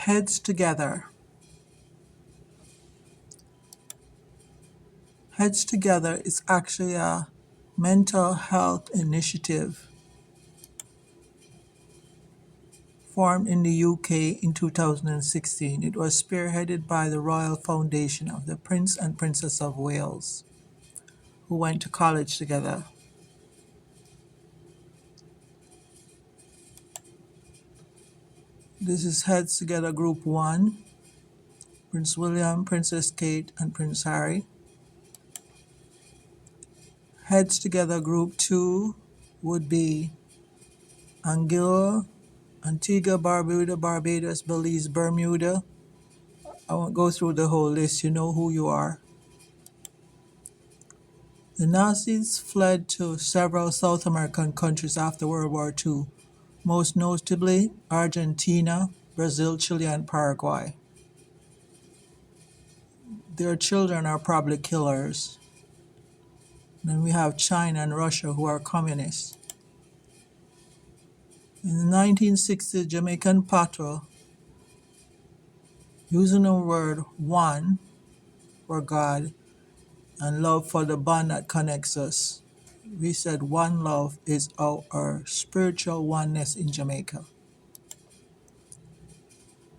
Heads Together. Heads Together is actually a mental health initiative formed in the UK in 2016. It was spearheaded by the Royal Foundation of the Prince and Princess of Wales, who went to college together. This is Heads Together Group 1, Prince William, Princess Kate, and Prince Harry. Heads Together Group 2 would be Anguilla, Antigua, Barbuda, Barbados, Belize, Bermuda. I won't go through the whole list, you know who you are. The Nazis fled to several South American countries after World War II, most notably Argentina, Brazil, Chile, and Paraguay. Their children are probably killers. Then we have China and Russia, who are communists. In the 1960s, Jamaican patois, using the word one for God and love for the bond that connects us, we said one love is our spiritual oneness in Jamaica.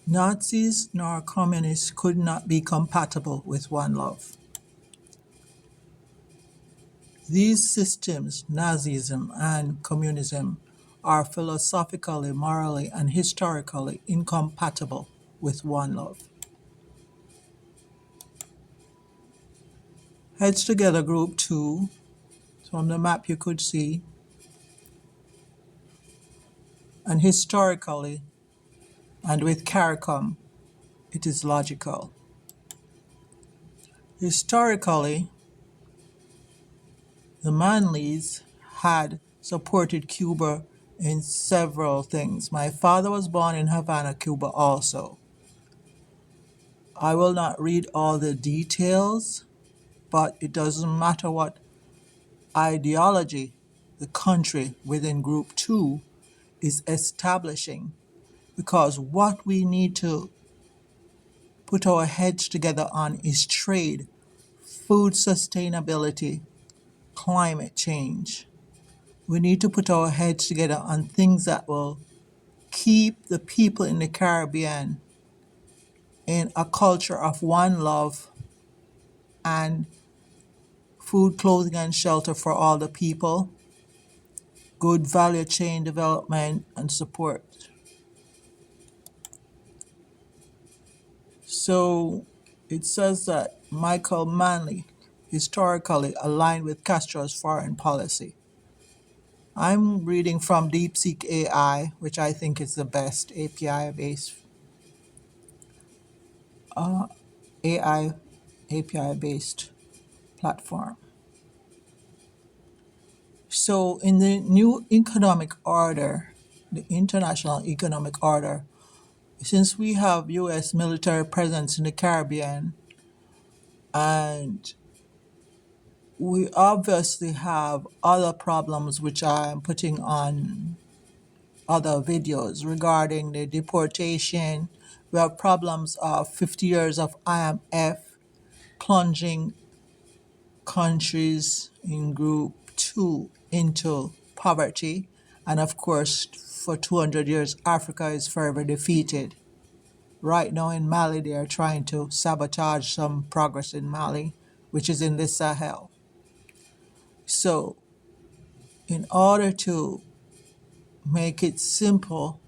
Nazis nor communists could not be compatible with one love. These systems, Nazism and communism, are philosophically, morally, and historically incompatible with one love. Heads Together Group 2, from the map you could see, and historically, and with CARICOM, it is logical. Historically, the Manleys had supported Cuba in several things. My father was born in Havana, Cuba also. I will not read all the details, but it doesn't matter what ideology the country within Group 2 is establishing, because what we need to put our heads together on is trade, food sustainability, climate change. We need to put our heads together on things that will keep the people in the Caribbean in a culture of one love and food, clothing, and shelter for all the people, good value chain development and support. So it says that Michael Manley historically aligned with Castro's foreign policy. I'm reading from DeepSeek AI, which I think is the best API-based AI API-based platform. So in the new economic order, the international economic order, since we have U.S. military presence in the Caribbean, and we obviously have other problems which I'm putting on other videos regarding the deportation. We have problems of 50 years of IMF plunging countries in Group 2 into poverty. And of course, for 200 years, Africa is forever defeated. Right now in Mali, they are trying to sabotage some progress in Mali, which is in the Sahel. So, in order to make it simple,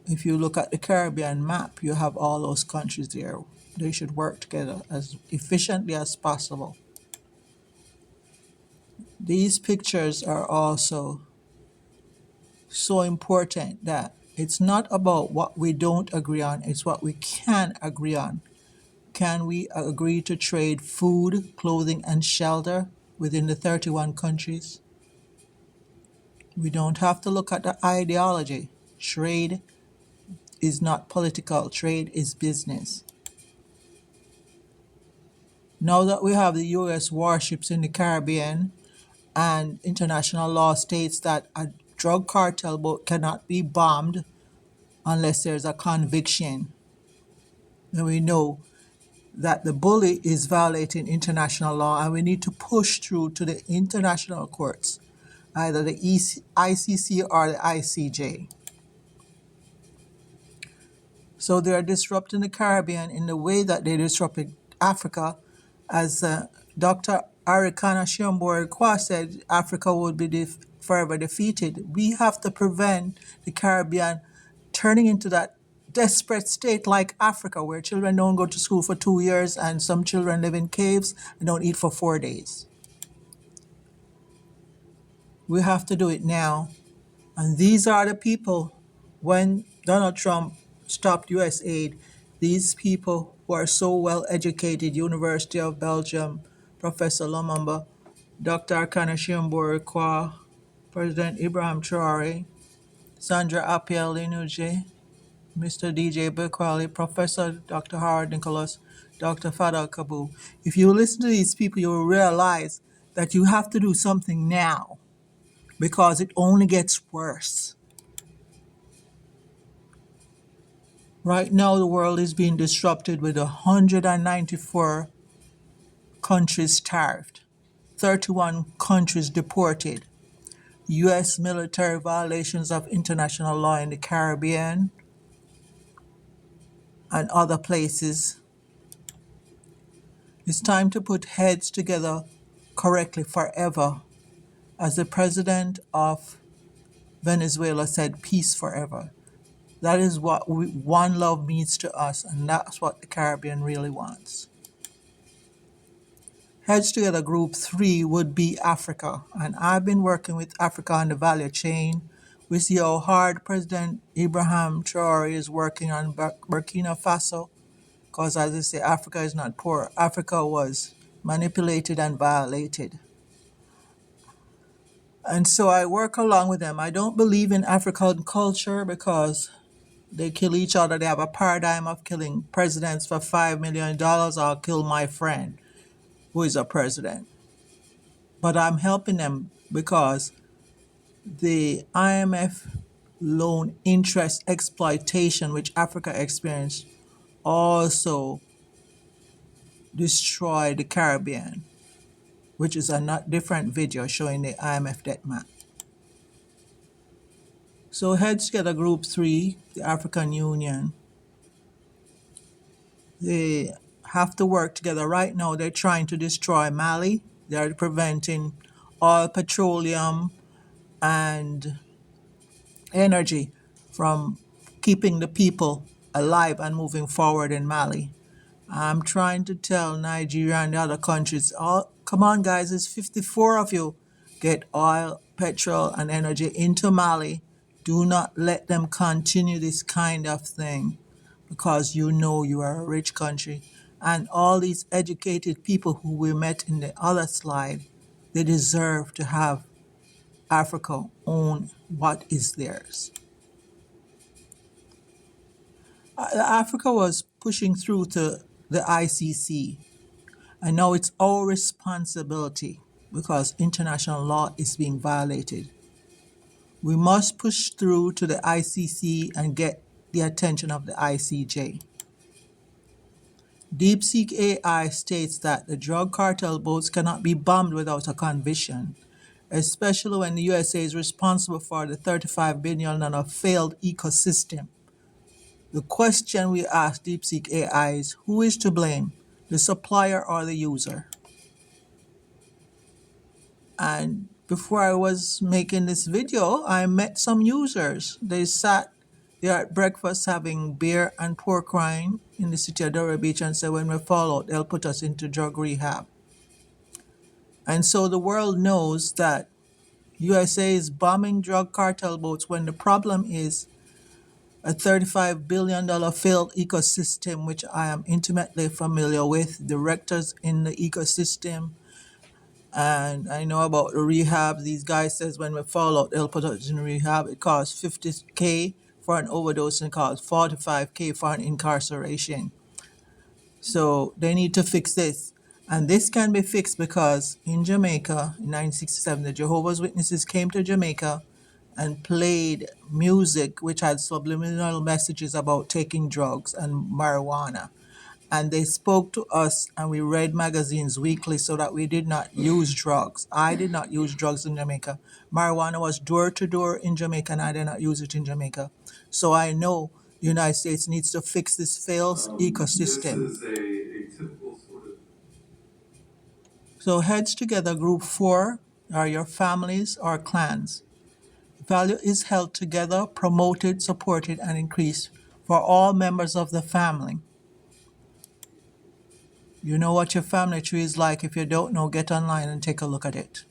if you look at the Caribbean map, you have all those countries there. They should work together as efficiently as possible. These pictures are also so important that it's not about what we don't agree on, it's what we can agree on. Can we agree to trade food, clothing, and shelter within the 31 countries? We don't have to look at the ideology. Trade is not political, trade is business. Now that we have the US warships in the Caribbean and international law states that a drug cartel boat cannot be bombed unless there's a conviction. And we know that the bully is violating international law, and we need to push through to the international courts, either the ICC or the ICJ. So they are disrupting the Caribbean in the way that they disrupted Africa. As Dr. Arikana Shimbori said, Africa would be forever defeated. We have to prevent the Caribbean turning into that desperate state like Africa, where children don't go to school for 2 years and some children live in caves and don't eat for 4 days. We have to do it now. And these are the people, when Donald Trump stopped US aid, these people who are so well educated, University of Belgium, Professor Lumumba, Dr. Arkana Shimbori, President Ibrahim Traore, Sandra Apiel Linuje, Mr. DJ Bukwali, Professor Dr. Howard Nicholas, Dr. Fadal Kabu. If you listen to these people, you will realize that you have to do something now because it only gets worse. Right now, the world is being disrupted with 194 countries tariffed, 31 countries deported, U.S. military violations of international law in the Caribbean and other places. It's time to put heads together correctly forever. As the president of Venezuela said, peace forever. That is what one love means to us, and that's what the Caribbean really wants. Heads Together Group 3 would be Africa, and I've been working with Africa on the value chain. We see how hard President Ibrahim Traore is working on Burkina Faso, because as I say, Africa is not poor. Africa was manipulated and violated. And so I work along with them. I don't believe in African culture because they kill each other. They have a paradigm of killing presidents for $5 million. I'll kill my friend who is a president. But I'm helping them because the IMF loan interest exploitation, which Africa experienced, also destroyed the Caribbean, which is a not different video showing the IMF debt map. So Heads Together Group 3, the African Union, they have to work together. Right now, they're trying to destroy Mali. They're preventing oil, petroleum, and energy from keeping the people alive and moving forward in Mali. I'm trying to tell Nigeria and the other countries, oh, come on, guys, it's 54 of you. Get oil, petrol, and energy into Mali. Do not let them continue this kind of thing because you know you are a rich country. And all these educated people who we met in the other slide, they deserve to have Africa own what is theirs. Africa was pushing through to the ICC, and now it's our responsibility because international law is being violated. We must push through to the ICC and get the attention of the ICJ. DeepSeek AI states that the drug cartel boats cannot be bombed without a conviction, especially when the USA is responsible for the $35 billion on a failed ecosystem. The question we ask DeepSeek AI is, who is to blame, the supplier or the user? And before I was making this video, I met some users. They there at breakfast having beer and pork rind in the city of Dora Beach and said, when we fall out, they'll put us into drug rehab. And so the world knows that USA is bombing drug cartel boats when the problem is a $35 billion failed ecosystem, which I am intimately familiar with, directors in the ecosystem. And I know about the rehab. These guys says when we fall out, they'll put us in rehab. It costs $50K for an overdose and it costs $45K for an incarceration. So they need to fix this. And this can be fixed because in Jamaica, in 1967, the Jehovah's Witnesses came to Jamaica and played music which had subliminal messages about taking drugs and marijuana. And they spoke to us, and we read magazines weekly so that we did not use drugs. I did not use drugs in Jamaica. Marijuana was door to door in Jamaica, and I did not use it in Jamaica. So I know the United States needs to fix this failed ecosystem. This is a typical sort of. So heads together, group four are your families or clans. Value is held together, promoted, supported, and increased for all members of the family. You know what your family tree is like. If you don't know, get online and take a look at it.